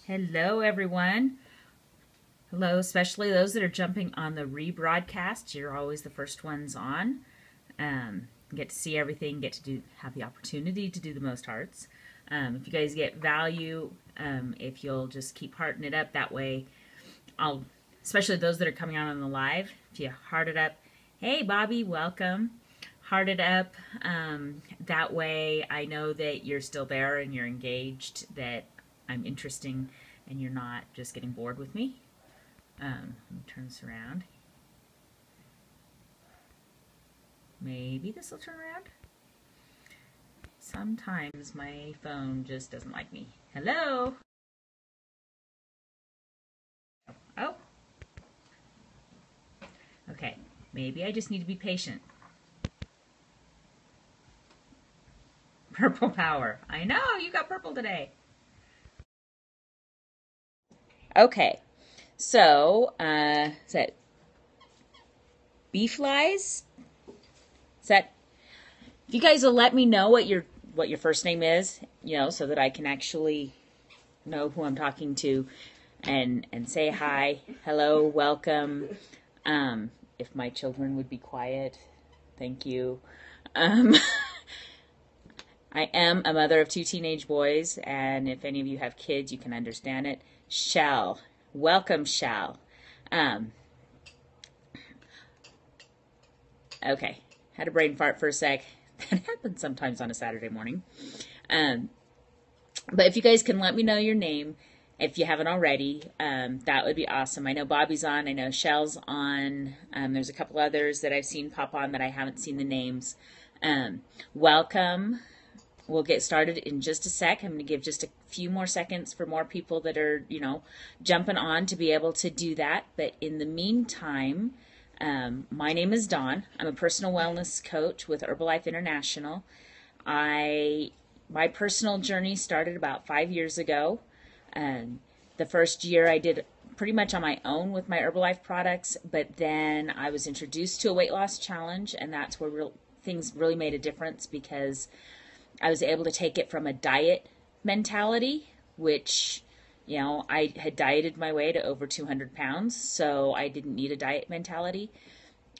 Hello, everyone. Hello, especially those that are jumping on the rebroadcast. You're always the first ones on. Get to see everything, have the opportunity to do the most hearts. If you guys get value, if you'll just keep hearting it up, that way especially those that are coming on the live, if you heart it up, hey Bobby, welcome. Heart it up. That way I know that you're still there and you're engaged, that I'm interesting and you're not just getting bored with me. Let me turn this around. Maybe this will turn around. Sometimes my phone just doesn't like me. Hello? Oh. Okay, maybe I just need to be patient. Purple power. I know, you got purple today. Okay, so, is that bee flies? Is that, if you guys will let me know what your first name is, so that I can actually know who I'm talking to and say hi, hello, welcome. If my children would be quiet, thank you. I am a mother of 2 teenage boys, and if any of you have kids, you can understand it. Shell. Welcome, Shell. Okay. Had a brain fart for a sec. That happens sometimes on a Saturday morning. But if you guys can let me know your name, if you haven't already, that would be awesome. I know Bobby's on. I know Shell's on. There's a couple others that I've seen pop on that I haven't seen the names. Welcome. We'll get started in just a sec. I'm going to give just a few more seconds for more people that are, jumping on to be able to do that. But in the meantime, my name is Dawn. I'm a personal wellness coach with Herbalife International. My personal journey started about 5 years ago. The first year I did pretty much on my own with my Herbalife products, but then I was introduced to a weight loss challenge, and that's where things really made a difference, because I was able to take it from a diet mentality, which, I had dieted my way to over 200 pounds, so I didn't need a diet mentality.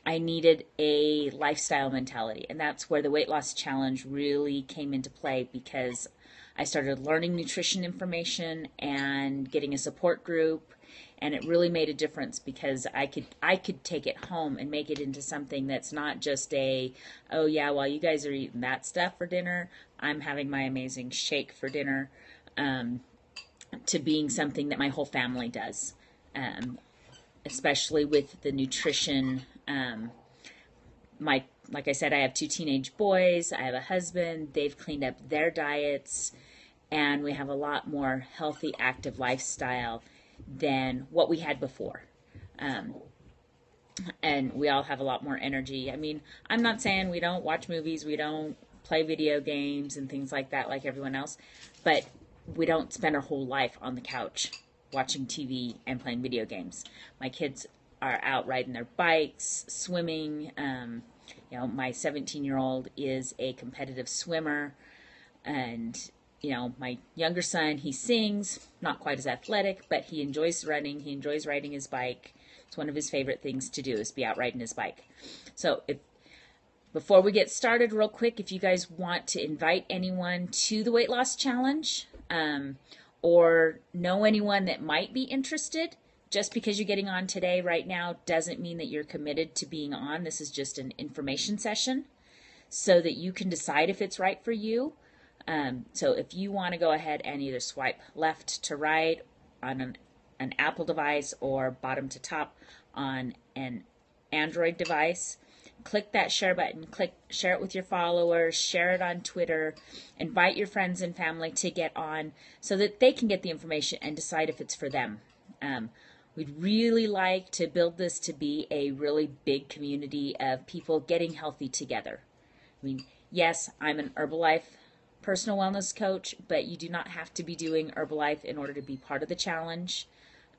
I needed a lifestyle mentality, and that's where the weight loss challenge really came into play, because I started learning nutrition information and getting a support group, and it really made a difference, because I could take it home and make it into something that's not just oh yeah, while you guys are eating that stuff for dinner, I'm having my amazing shake for dinner, to being something that my whole family does, especially with the nutrition. Like I said, I have 2 teenage boys. I have a husband. They've cleaned up their diets, and we have a lot more healthy, active lifestyle than what we had before. And we all have a lot more energy. I mean, I'm not saying we don't watch movies, we don't play video games and things like that like everyone else, but we don't spend our whole life on the couch watching TV and playing video games. My kids are out riding their bikes, swimming. My 17-year-old is a competitive swimmer, and my younger son, he sings, not quite as athletic, but he enjoys running. He enjoys riding his bike. It's one of his favorite things to do, is be out riding his bike. So before we get started, real quick, if you guys want to invite anyone to the weight loss challenge, or know anyone that might be interested, just because you're getting on today right now doesn't mean that you're committed to being on. This is just an information session so that you can decide if it's right for you. So if you want to go ahead and either swipe left to right on an Apple device or bottom to top on an Android device, click that share button, share it with your followers, share it on Twitter, invite your friends and family to get on so that they can get the information and decide if it's for them. We'd really like to build this to be a really big community of people getting healthy together. I mean, yes, I'm an Herbalife personal wellness coach, but you do not have to be doing Herbalife in order to be part of the challenge,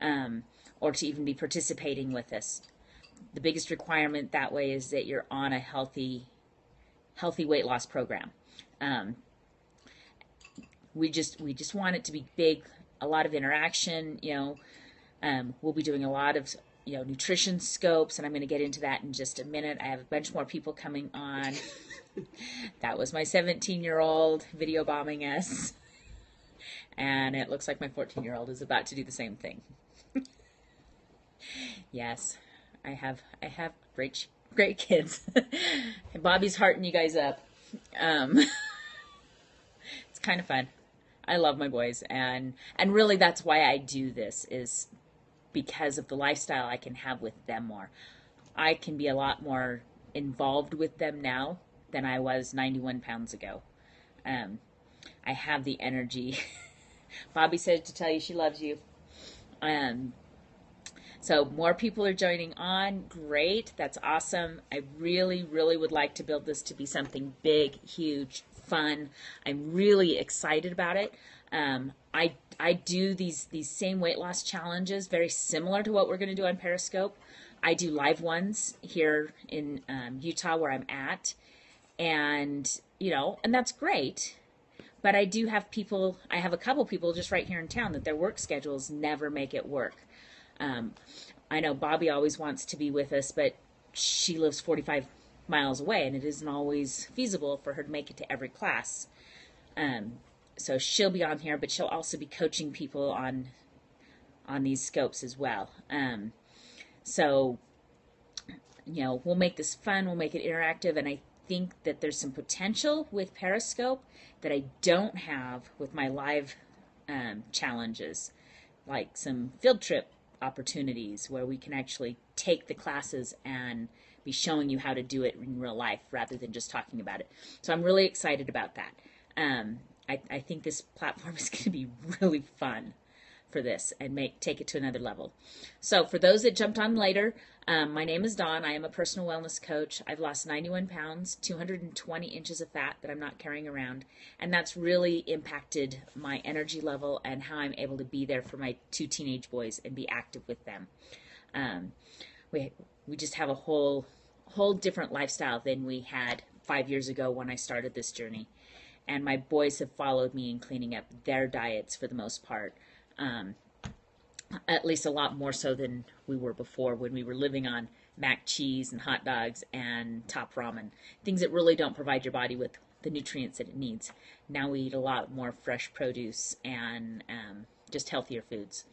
or to even be participating with us. The biggest requirement that way is that you're on a healthy weight loss program. We just want it to be big a lot of interaction. We'll be doing a lot of nutrition scopes, and I'm going to get into that in just a minute. I have a bunch more people coming on. That was my 17-year-old video bombing us, and it looks like my 14-year-old is about to do the same thing. Yes, I have great kids. Bobby's hearting you guys up. It's kind of fun. I love my boys, and really that's why I do this, is because of the lifestyle I can have with them more. I can be a lot more involved with them now than I was 91 pounds ago. I have the energy. Bobby said to tell you she loves you. So more people are joining on. Great. That's awesome. I really, really would like to build this to be something big, huge, fun. I'm really excited about it. I do these same weight loss challenges, very similar to what we're going to do on Periscope. I do live ones here in Utah where I'm at, and that's great. But I do have people. I have a couple people just right here in town that their work schedules never make it work. I know Bobby always wants to be with us, but she lives 45 miles away, and it isn't always feasible for her to make it to every class. So she'll be on here, but she'll also be coaching people on these scopes as well. So we'll make this fun, we'll make it interactive, and I think that there's some potential with Periscope that I don't have with my live challenges, like some field trip opportunities where we can actually take the classes and be showing you how to do it in real life rather than just talking about it. So I'm really excited about that. I think this platform is going to be really fun for this and take it to another level. So for those that jumped on later, my name is Dawn. I am a personal wellness coach. I've lost 91 pounds, 220 inches of fat that I'm not carrying around, and that's really impacted my energy level and how I'm able to be there for my 2 teenage boys and be active with them. We just have a whole different lifestyle than we had 5 years ago when I started this journey. And my boys have followed me in cleaning up their diets for the most part. At least a lot more so than we were before, when we were living on mac cheese and hot dogs and top ramen, things that really don't provide your body with the nutrients that it needs. Now we eat a lot more fresh produce and just healthier foods.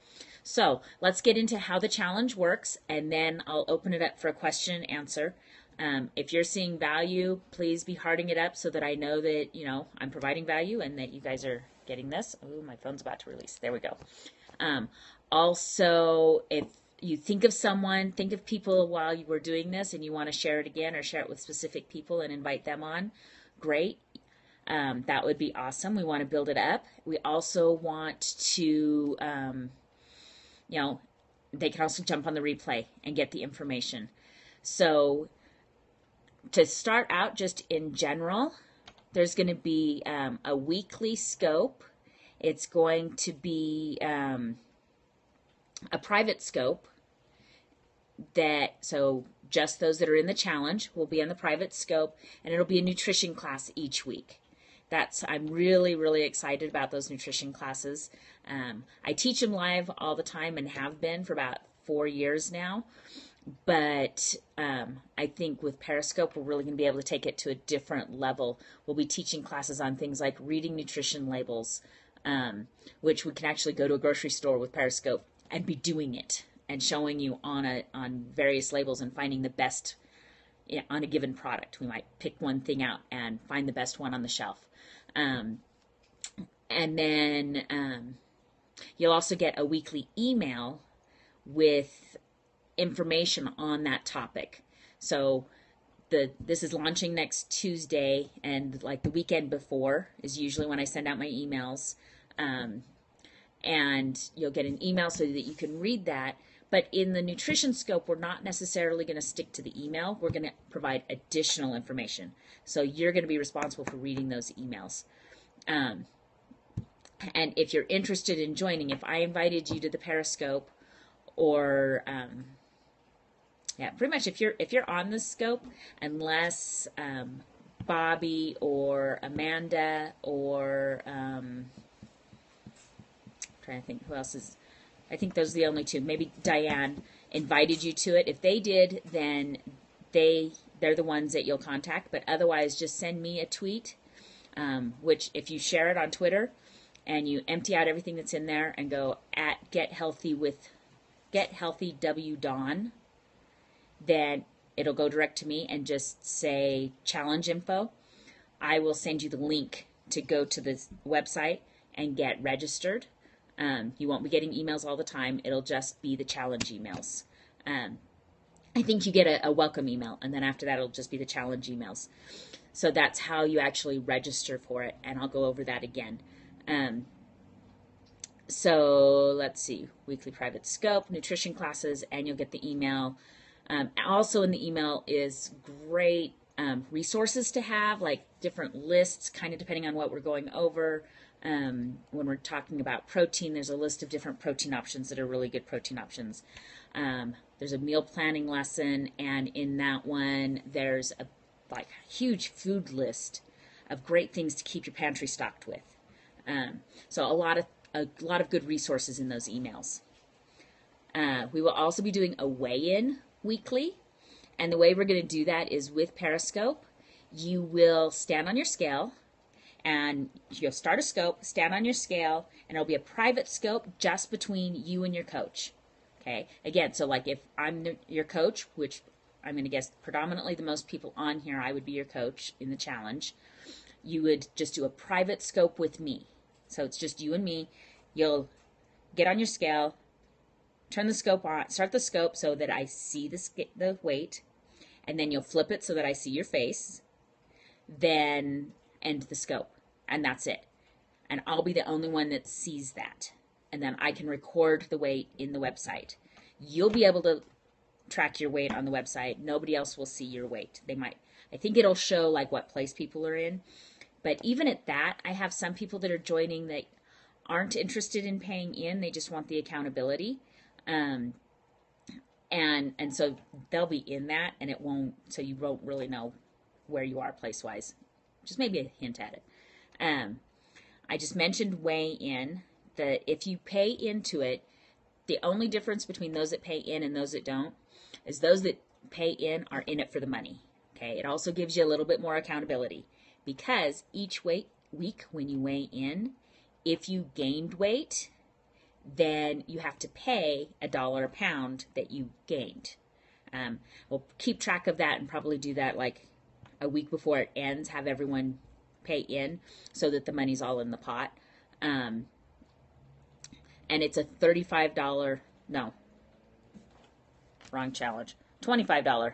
So let's get into how the challenge works, and then I'll open it up for a question and answer. If you're seeing value, please be hearting it up so that I know that I'm providing value and that you guys are getting this. Oh, my phone's about to release. There we go. Also, if you think of people while you were doing this and you want to share it again or share it with specific people and invite them on, great. That would be awesome. We want to build it up. We also want to, they can also jump on the replay and get the information. So to start out, just in general, there's going to be a weekly scope. It's going to be a private scope so just those that are in the challenge will be in the private scope, and it'll be a nutrition class each week. I'm really, really excited about those nutrition classes. I teach them live all the time and have been for about 4 years now. But I think with Periscope, we're really going to be able to take it to a different level. We'll be teaching classes on things like reading nutrition labels, which we can actually go to a grocery store with Periscope and be doing it and showing you on various labels and finding the best on a given product. We might pick one thing out and find the best one on the shelf. And then you'll also get a weekly email with information on that topic. So this is launching next Tuesday, and like the weekend before is usually when I send out my emails. And you'll get an email so that you can read that. But in the nutrition scope, we're not necessarily going to stick to the email. We're going to provide additional information. So you're going to be responsible for reading those emails. And if you're interested in joining, if I invited you to the Periscope, or pretty much if you're on the scope, unless Bobby or Amanda or trying to think who else is. I think those are the only two. Maybe Diane invited you to it. If they did, then they're the ones that you'll contact. But otherwise, just send me a tweet, which if you share it on Twitter and you empty out everything that's in there and go at Get Healthy W Dawn, then it'll go direct to me and just say challenge info. I will send you the link to go to this website and get registered. You won't be getting emails all the time. It'll just be the challenge emails. I think you get a welcome email, and then after that, it'll just be the challenge emails. So that's how you actually register for it, and I'll go over that again. So let's see, weekly private scope, nutrition classes, and you'll get the email. Also in the email is great resources to have, like different lists, kind of depending on what we're going over. When we're talking about protein, there's a list of different protein options that are really good protein options. There's a meal planning lesson, and in that one, there's a huge food list of great things to keep your pantry stocked with. So a lot of good resources in those emails. We will also be doing a weigh-in weekly, and the way we're going to do that is with Periscope. You will stand on your scale, and you'll start a scope, stand on your scale, and it'll be a private scope just between you and your coach. Okay? Again, so like if I'm your coach, which I'm going to guess predominantly the most people on here, I would be your coach in the challenge, you would just do a private scope with me. So it's just you and me. You'll get on your scale, turn the scope on, start the scope so that I see the weight, and then you'll flip it so that I see your face, then end the scope, and that's it. And I'll be the only one that sees that. And then I can record the weight in the website. You'll be able to track your weight on the website. Nobody else will see your weight. I think it'll show like what place people are in. But even at that, I have some people that are joining that aren't interested in paying in. They just want the accountability. And so they'll be in that, and so you won't really know where you are place-wise. Just maybe a hint at it. I just mentioned weigh-in. That if you pay into it, the only difference between those that pay in and those that don't is those that pay in are in it for the money. Okay. It also gives you a little bit more accountability because each week when you weigh in, if you gained weight, then you have to pay $1 a pound that you gained. We'll keep track of that and probably do that like a week before it ends, have everyone pay in so that the money's all in the pot. And it's a $35, no, wrong challenge, $25.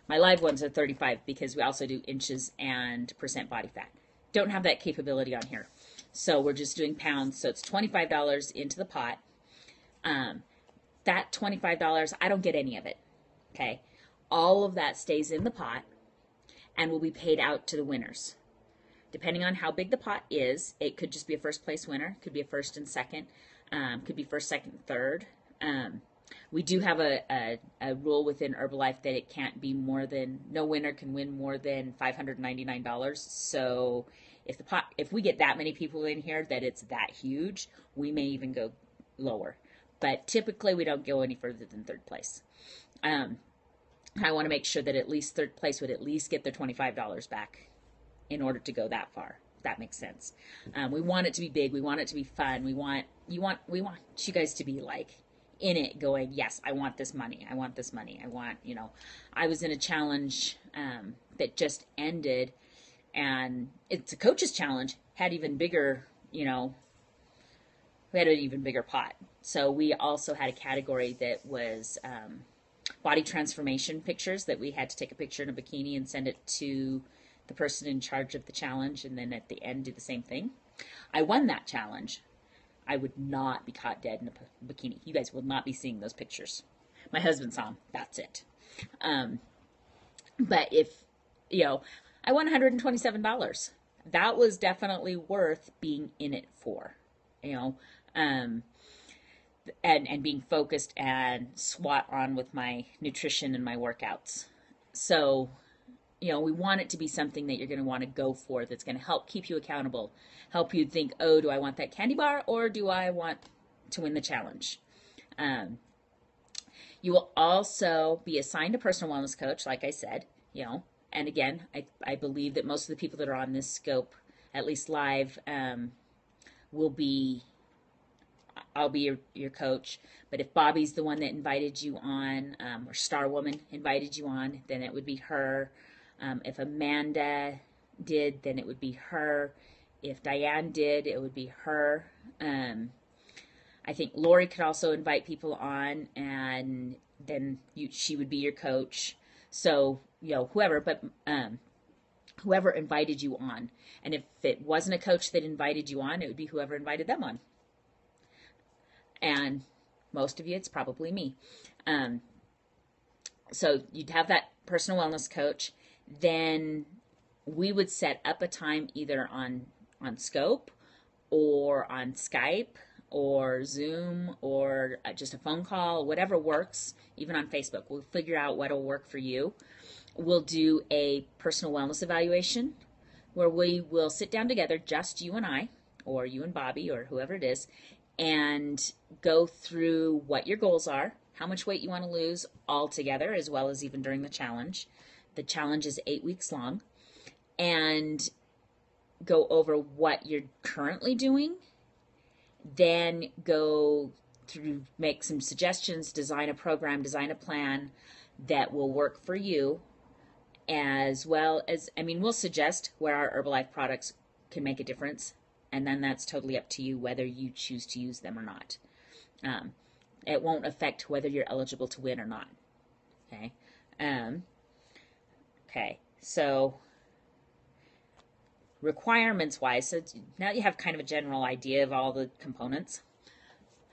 My live ones are $35 because we also do inches and percent body fat. Don't have that capability on here. So we're just doing pounds. So it's $25 into the pot. That $25, I don't get any of it. Okay. All of that stays in the pot and will be paid out to the winners. Depending on how big the pot is, it could just be a first place winner, could be a first and second, could be first, second, third. We do have a rule within Herbalife that it can't be more than, no winner can win more than $599. So if we get that many people in here that it's that huge, we may even go lower. But typically we don't go any further than third place. I want to make sure that at least third place would at least get their $25 back in order to go that far. If that makes sense. We want it to be big. We want it to be fun. We want you guys to be like in it going, yes, I want this money. I want this money. I was in a challenge that just ended, and it's a coach's challenge, had even bigger, we had an even bigger pot. So we also had a category that was body transformation pictures, that we had to take a picture in a bikini and send it to the person in charge of the challenge, and then at the end do the same thing. I won that challenge. I would not be caught dead in a bikini. You guys will not be seeing those pictures. My husband saw them. That's it. But if, I won $127. That was definitely worth being in it for, and being focused and SWAT on with my nutrition and my workouts. So, we want it to be something that you're going to want to go for, that's going to help keep you accountable, help you think, oh, do I want that candy bar or do I want to win the challenge? You will also be assigned a personal wellness coach, like I said, and again, I believe that most of the people that are on this scope, at least live, I'll be your coach. But if Bobby's the one that invited you on, or Star Woman invited you on, then it would be her. If Amanda did, then it would be her. If Diane did, it would be her. I think Lori could also invite people on, and then she would be your coach. So, whoever, but whoever invited you on. And if it wasn't a coach that invited you on, it would be whoever invited them on. And most of you, it's probably me. So you'd have that personal wellness coach. Then we would set up a time either on Scope or on Skype or Zoom or just a phone call, whatever works, even on Facebook. We'll figure out what will work for you. We'll do a personal wellness evaluation where we will sit down together, just you and I, or you and Bobby, or whoever it is, and go through what your goals are, how much weight you want to lose all together, as well as even during the challenge. The challenge is 8 weeks long, and go over what you're currently doing, then go through, make some suggestions, design a program, design a plan that will work for you, as well as, we'll suggest where our Herbalife products can make a difference, and then that's totally up to you whether you choose to use them or not. It won't affect whether you're eligible to win or not. Okay. Okay. So requirements wise, so now you have kind of a general idea of all the components.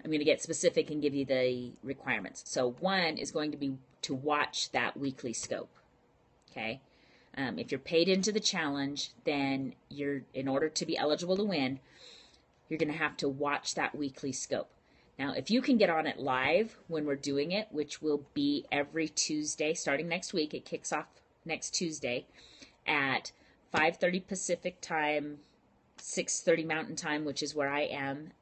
I'm going to get specific and give you the requirements. So one is going to be to watch that weekly scope. Okay. If you're paid into the challenge, then in order to be eligible to win, you're going to have to watch that weekly scope. Now, if you can get on it live when we're doing it, which will be every Tuesday starting next week, it kicks off next Tuesday at 5:30 Pacific time, 6:30 Mountain time, which is where I am,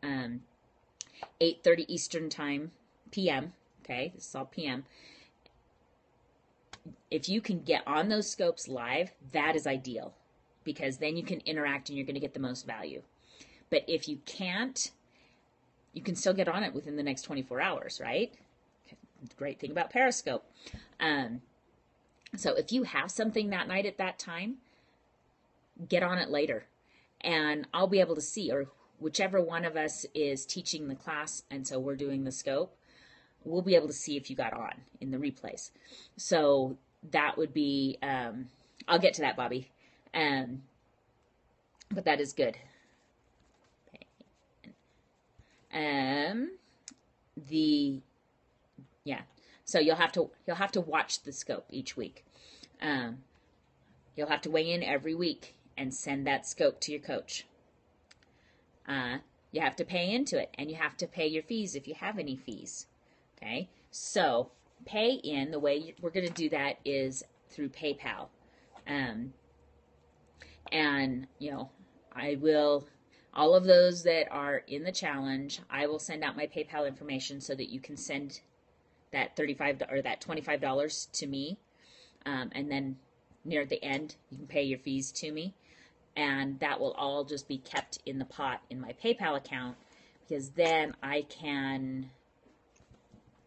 8:30 Eastern time, PM. Okay, this is all PM. If you can get on those scopes live, that is ideal, because then you can interact and you're going to get the most value. But if you can't, you can still get on it within the next 24 hours, right? The great thing about Periscope. So if you have something that night at that time, get on it later, and I'll be able to see, or whichever one of us is teaching the class, and so we're doing the scope, we'll be able to see if you got on in the replays. So that would be, I'll get to that, Bobby. But that is good. So you'll have to watch the scope each week. You'll have to weigh in every week and send that scope to your coach. You have to pay into it, and you have to pay your fees if you have any fees. Okay, so pay in, the way we're going to do that is through PayPal. And, I will, all of those that are in the challenge, I will send out my PayPal information so that you can send that $35 or that $25 to me. And then near the end, you can pay your fees to me. And that will all just be kept in the pot in my PayPal account, because then I can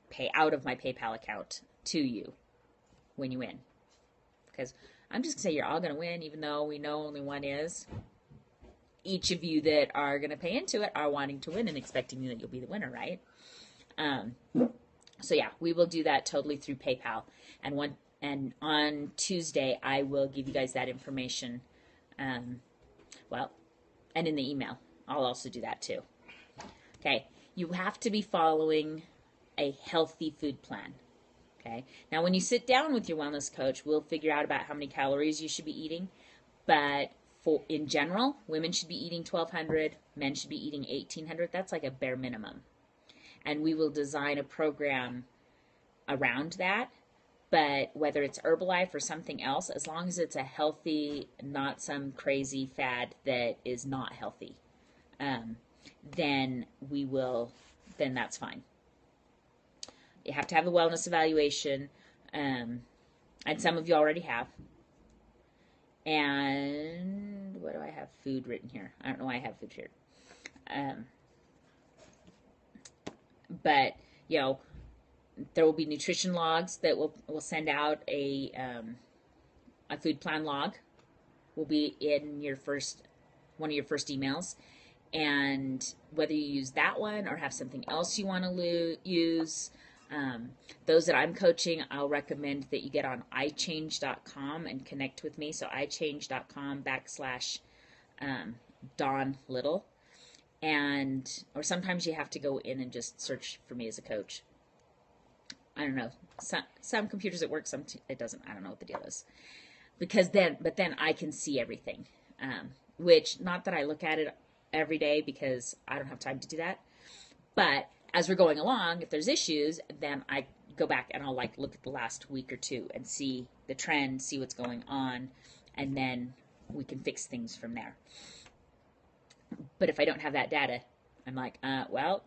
pay out of my PayPal account to you when you win. Because I'm just going to say you're all going to win, even though we know only one is. Each of you that are going to pay into it are wanting to win and expecting that you'll be the winner, right? So yeah, we will do that totally through PayPal. And on Tuesday, I will give you guys that information. And in the email, I'll also do that too. Okay, you have to be following a healthy food plan. Okay, now when you sit down with your wellness coach, we'll figure out about how many calories you should be eating. But in general, women should be eating 1,200, men should be eating 1,800. That's like a bare minimum. And we will design a program around that. But whether it's Herbalife or something else, as long as it's a healthy, not some crazy fad that is not healthy, then then that's fine. You have to have a wellness evaluation, and some of you already have. And what do I have food written here? I don't know why I have food here. But, there will be nutrition logs that we'll send out. A food plan log will be in one of your first emails. And whether you use that one or have something else you want to use, those that I'm coaching, I'll recommend that you get on ichange.com and connect with me. So ichange.com/Dawn Little. Or sometimes you have to go in and just search for me as a coach. I don't know. Some computers it works, some it doesn't. I don't know what the deal is. But then I can see everything. Which, not that I look at it every day because I don't have time to do that. But as we're going along, if there's issues, then I go back and I'll look at the last week or two and see the trend, see what's going on, and then we can fix things from there. But if I don't have that data, I'm like, well,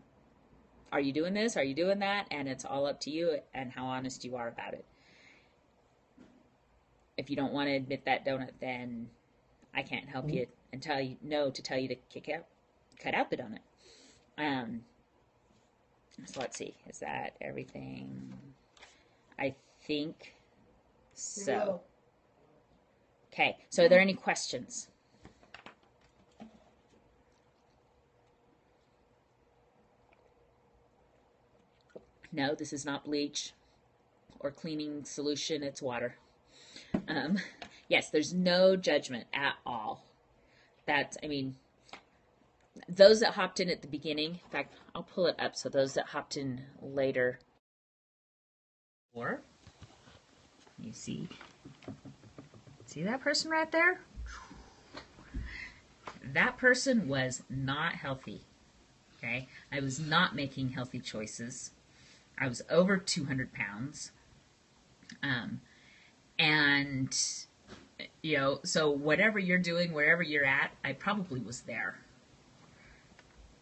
are you doing this? Are you doing that? And it's all up to you and how honest you are about it. If you don't want to admit that donut, then I can't help you and tell you to cut out the donut. So let's see. Is that everything? I think so. Okay. So are there any questions? No, this is not bleach or cleaning solution. It's water. Yes, there's no judgment at all. Those that hopped in at the beginning, in fact, I'll pull it up so those that hopped in later, or you see that person right there? That person was not healthy. Okay, I was not making healthy choices. I was over 200 pounds. So whatever you're doing, wherever you're at, I probably was there.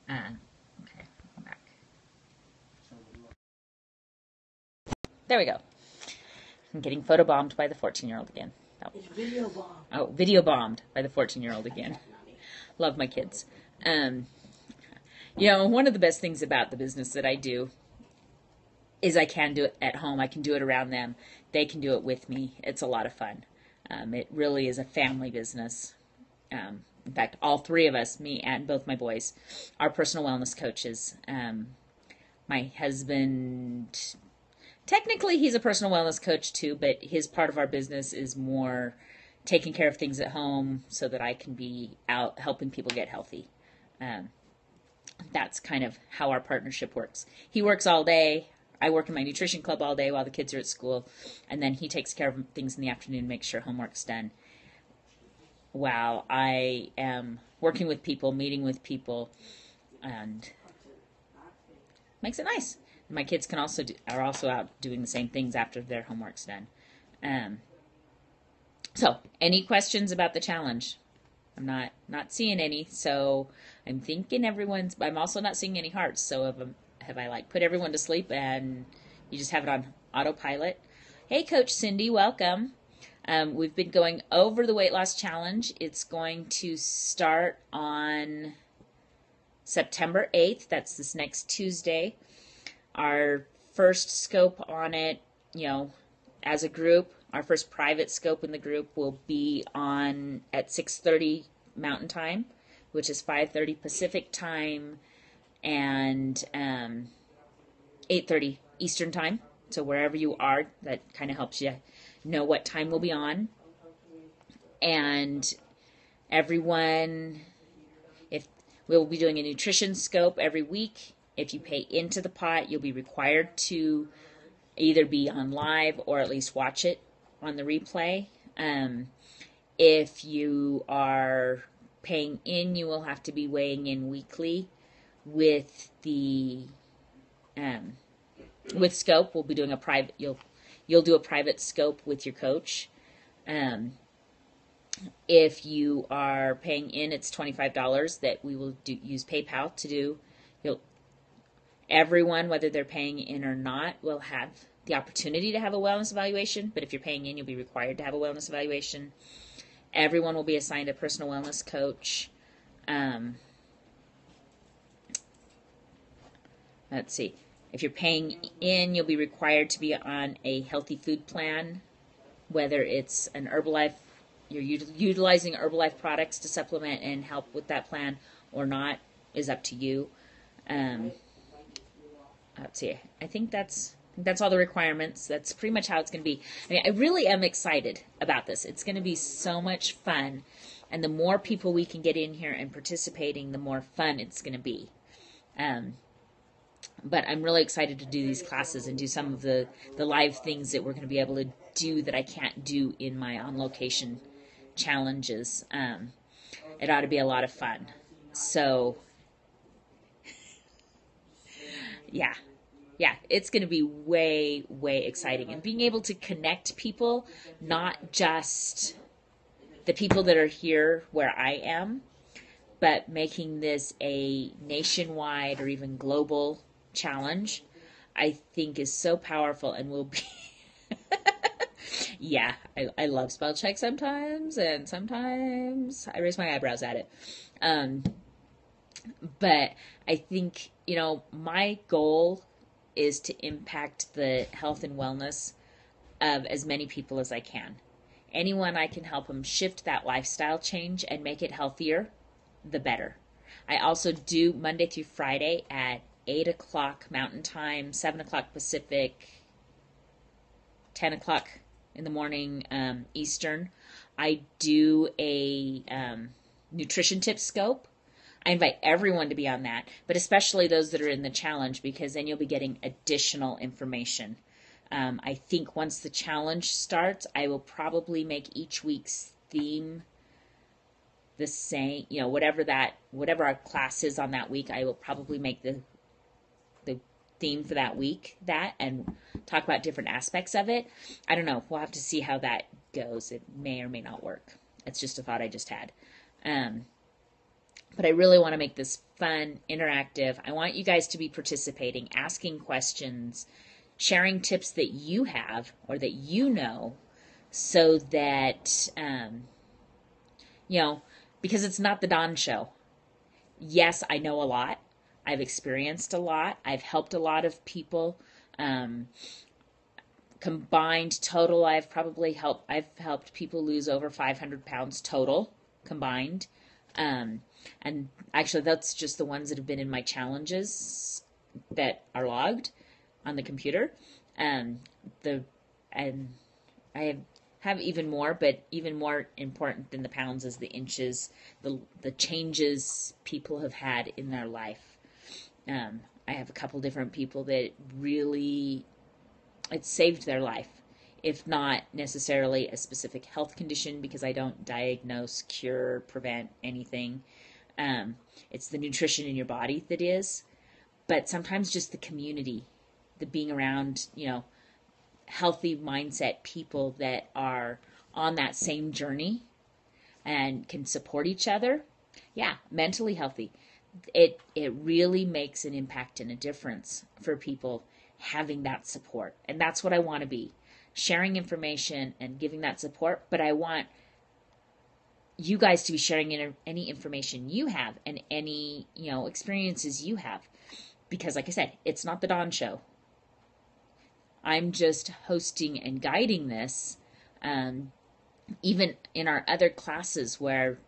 Okay, I'm back. There we go. I'm getting photobombed by the 14-year-old again. Oh. It's video bombed. Oh, video bombed by the 14-year-old again. Love my kids. One of the best things about the business that I do is I can do it at home. I can do it around them. They can do it with me. It's a lot of fun. It really is a family business. In fact, all three of us, me and both my boys, are personal wellness coaches. My husband, technically he's a personal wellness coach too, but his part of our business is more taking care of things at home so that I can be out helping people get healthy. That's kind of how our partnership works. He works all day. I work in my nutrition club all day while the kids are at school, and then he takes care of things in the afternoon and makes sure homework's done while I am working with people, meeting with people, and makes it nice. My kids are also out doing the same things after their homework's done. So, any questions about the challenge? I'm not seeing any, so I'm thinking I'm also not seeing any hearts, so have I put everyone to sleep and you just have it on autopilot? Hey, Coach Cindy, welcome. We've been going over the weight loss challenge. It's going to start on September 8th. That's this next Tuesday. Our first scope on it, as a group, our first private scope in the group will be on at 6:30 Mountain Time, which is 5:30 Pacific Time, and 8:30 Eastern Time. So wherever you are, that kind of helps you know what time we'll be on. And everyone, if we'll be doing a nutrition scope every week. If you pay into the pot, you'll be required to either be on live or at least watch it on the replay. If you are paying in, you will have to be weighing in weekly. With Scope, we'll be doing a private. You'll you'll do a private scope with your coach. If you are paying in, it's $25 that we will use PayPal to do. Everyone, whether they're paying in or not, will have the opportunity to have a wellness evaluation. But if you're paying in, you'll be required to have a wellness evaluation. Everyone will be assigned a personal wellness coach. Let's see. If you're paying in, you'll be required to be on a healthy food plan, whether it's an Herbalife, you're utilizing Herbalife products to supplement and help with that plan or not is up to you. Let's see. I think that's all the requirements. That's pretty much how it's going to be. I mean, I really am excited about this. It's going to be so much fun. And the more people we can get in here and participating, the more fun it's going to be. But I'm really excited to do these classes and do some of the live things that we're going to be able to do that I can't do in my on-location challenges. It ought to be a lot of fun. So, yeah, it's going to be way, way exciting. And being able to connect people, not just the people that are here where I am, but making this a nationwide or even global challenge, I think is so powerful and will be... Yeah, I love spell check sometimes, and sometimes I raise my eyebrows at it. But I think, my goal is to impact the health and wellness of as many people as I can. Anyone I can help them shift that lifestyle change and make it healthier, the better. I also do Monday through Friday at 8 o'clock Mountain Time, 7 o'clock Pacific, 10 o'clock in the morning Eastern. I do a nutrition tip scope. I invite everyone to be on that, but especially those that are in the challenge, because then you'll be getting additional information. I think once the challenge starts, I will probably make each week's theme the same. Whatever our class is on that week, I will probably make the theme for that week and talk about different aspects of it. I don't know. We'll have to see how that goes. It may or may not work. It's just a thought I just had. But I really want to make this fun, interactive. I want you guys to be participating, asking questions, sharing tips that you have or that you know, so that, because it's not the Dawn Show. Yes, I know a lot. I've experienced a lot. I've helped a lot of people. Combined total, I've helped people lose over 500 pounds total combined. And actually, that's just the ones that have been in my challenges that are logged on the computer. And I have even more, but even more important than the pounds is the inches, the changes people have had in their life. I have a couple different people that really, it saved their life, if not necessarily a specific health condition, because I don't diagnose, cure, prevent anything. It's the nutrition in your body that is, but sometimes just the community, the being around, healthy mindset people that are on that same journey and can support each other. Yeah, mentally healthy. It really makes an impact and a difference for people having that support. And that's what I want to be, sharing information and giving that support. But I want you guys to be sharing any information you have and any, experiences you have. Because like I said, it's not the Dawn Show. I'm just hosting and guiding this. Even in our other classes where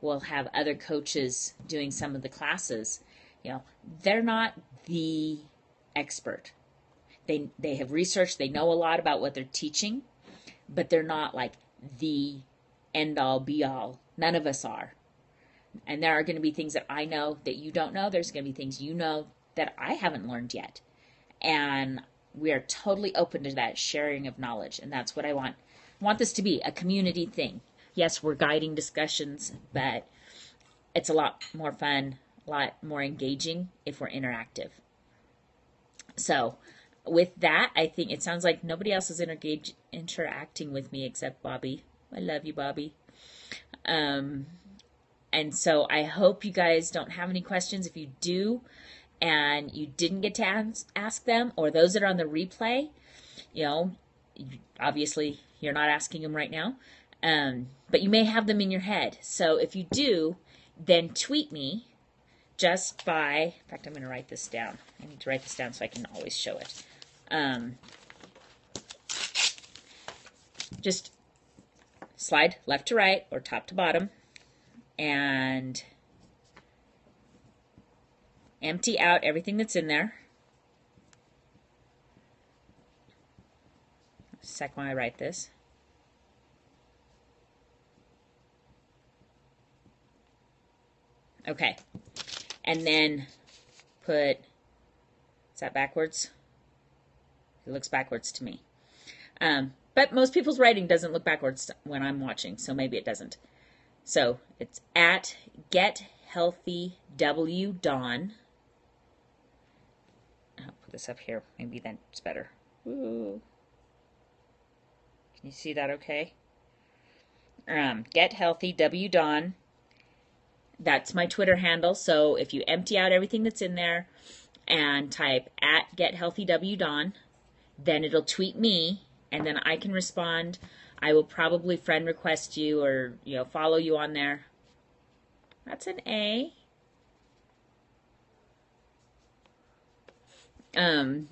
we'll have other coaches doing some of the classes, they're not the expert. They have researched, they know a lot about what they're teaching, but they're not like the end all be all. None of us are. And there are going to be things that I know that you don't know. There's going to be things you know that I haven't learned yet. And we are totally open to that sharing of knowledge. And that's what I want. I want this to be a community thing. Yes, we're guiding discussions, but it's a lot more fun, a lot more engaging if we're interactive. So with that, I think it sounds like nobody else is interacting with me except Bobby. I love you, Bobby. And so I hope you guys don't have any questions. If you do and you didn't get to ask them, or those that are on the replay, obviously you're not asking them right now, but you may have them in your head. So if you do, then tweet me just by, in fact, I'm going to write this down. I need to write this down so I can always show it. Just slide left to right or top to bottom and empty out everything that's in there. A sec while I write this. Okay. And then put, is that backwards? It looks backwards to me. But most people's writing doesn't look backwards when I'm watching, so maybe it doesn't. So it's at GetHealthyWDawn. I'll put this up here. Maybe that's better. Ooh. Can you see that okay? GetHealthyWDawn. That's my Twitter handle. So if you empty out everything that's in there and type at GetHealthyWDawn, then it'll tweet me, and then I can respond. I will probably friend request you or follow you on there. That's an A. And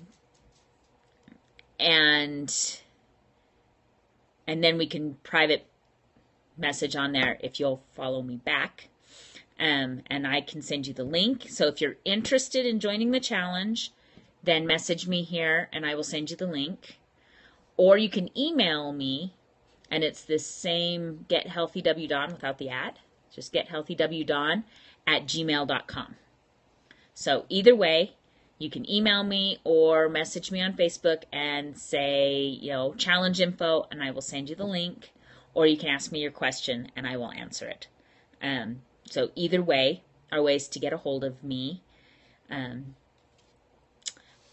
then we can private message on there if you'll follow me back. And I can send you the link. So if you're interested in joining the challenge, then message me here and I will send you the link. Or you can email me, and it's the same GetHealthyWDawn without the at. Just GetHealthyWDawn@gmail.com. So either way, you can email me or message me on Facebook and say, challenge info, and I will send you the link. Or you can ask me your question and I will answer it. So either way are ways to get a hold of me.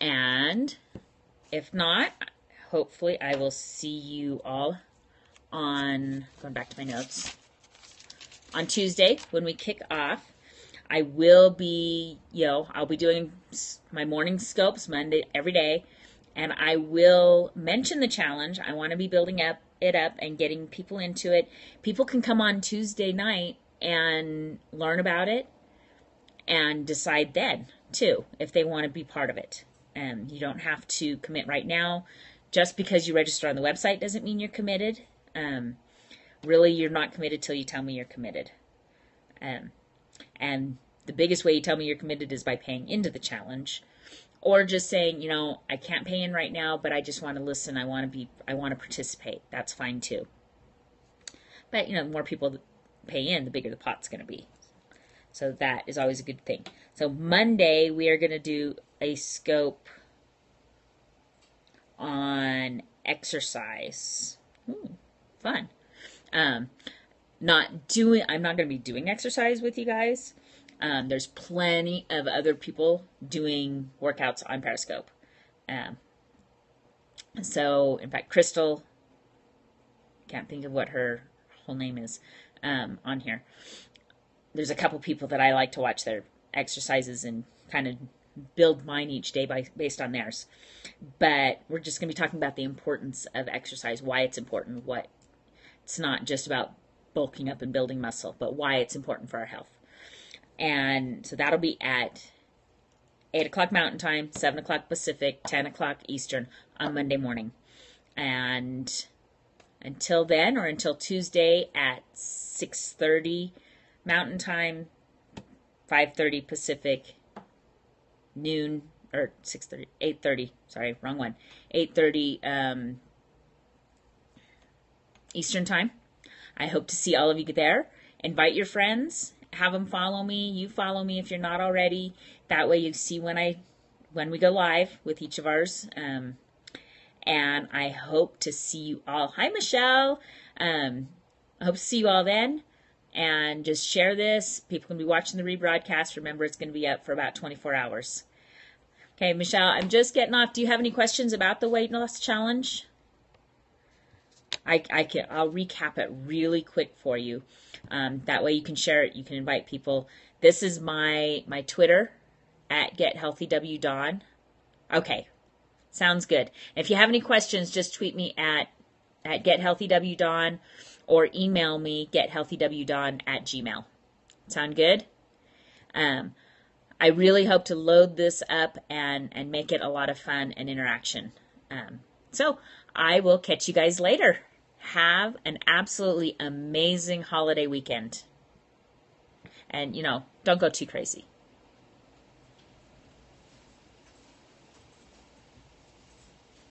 And if not, hopefully I will see you all on, going back to my notes, on Tuesday when we kick off. I will be, I'll be doing my morning scopes Monday every day, and I will mention the challenge. I want to be building it up and getting people into it. People can come on Tuesday night and learn about it and decide then, too, if they want to be part of it. You don't have to commit right now. Just because you register on the website doesn't mean you're committed. Really, you're not committed till you tell me you're committed. And the biggest way you tell me you're committed is by paying into the challenge, or just saying, I can't pay in right now, but I just want to listen. I want to participate. That's fine too. But the more people pay in, the bigger the pot's going to be. So that is always a good thing. So Monday we are going to do a scope on exercise. Fun. I'm not going to be doing exercise with you guys. There's plenty of other people doing workouts on Periscope. So, in fact, Crystal, can't think of what her whole name is on here. There's a couple people that I like to watch their exercises and kind of build mine each day based on theirs. But we're just going to be talking about the importance of exercise, why it's important, it's not just about bulking up and building muscle, but why it's important for our health. And so that'll be at 8 o'clock Mountain Time, 7 o'clock Pacific, 10 o'clock Eastern on Monday morning. And until then, or until Tuesday at 6:30 Mountain Time, 5:30 Pacific, noon, or 6:30, 8:30, sorry, wrong one, 8:30 Eastern Time. I hope to see all of you there. Invite your friends, have them follow me. You follow me if you're not already. That way you see when we go live with each of ours. And I hope to see you all. Hi, Michelle. I hope to see you all then. And just share this. People can be watching the rebroadcast. Remember, it's going to be up for about 24 hours. Okay, Michelle, I'm just getting off. Do you have any questions about the weight loss challenge? I'll recap it really quick for you. That way you can share it. You can invite people. This is my Twitter at GetHealthyWDawn. Okay, sounds good. If you have any questions, just tweet me at GetHealthyWDawn or email me gethealthywdawn@gmail.com. Sound good? I really hope to load this up and make it a lot of fun and interaction. So I will catch you guys later. Have an absolutely amazing holiday weekend. And, don't go too crazy.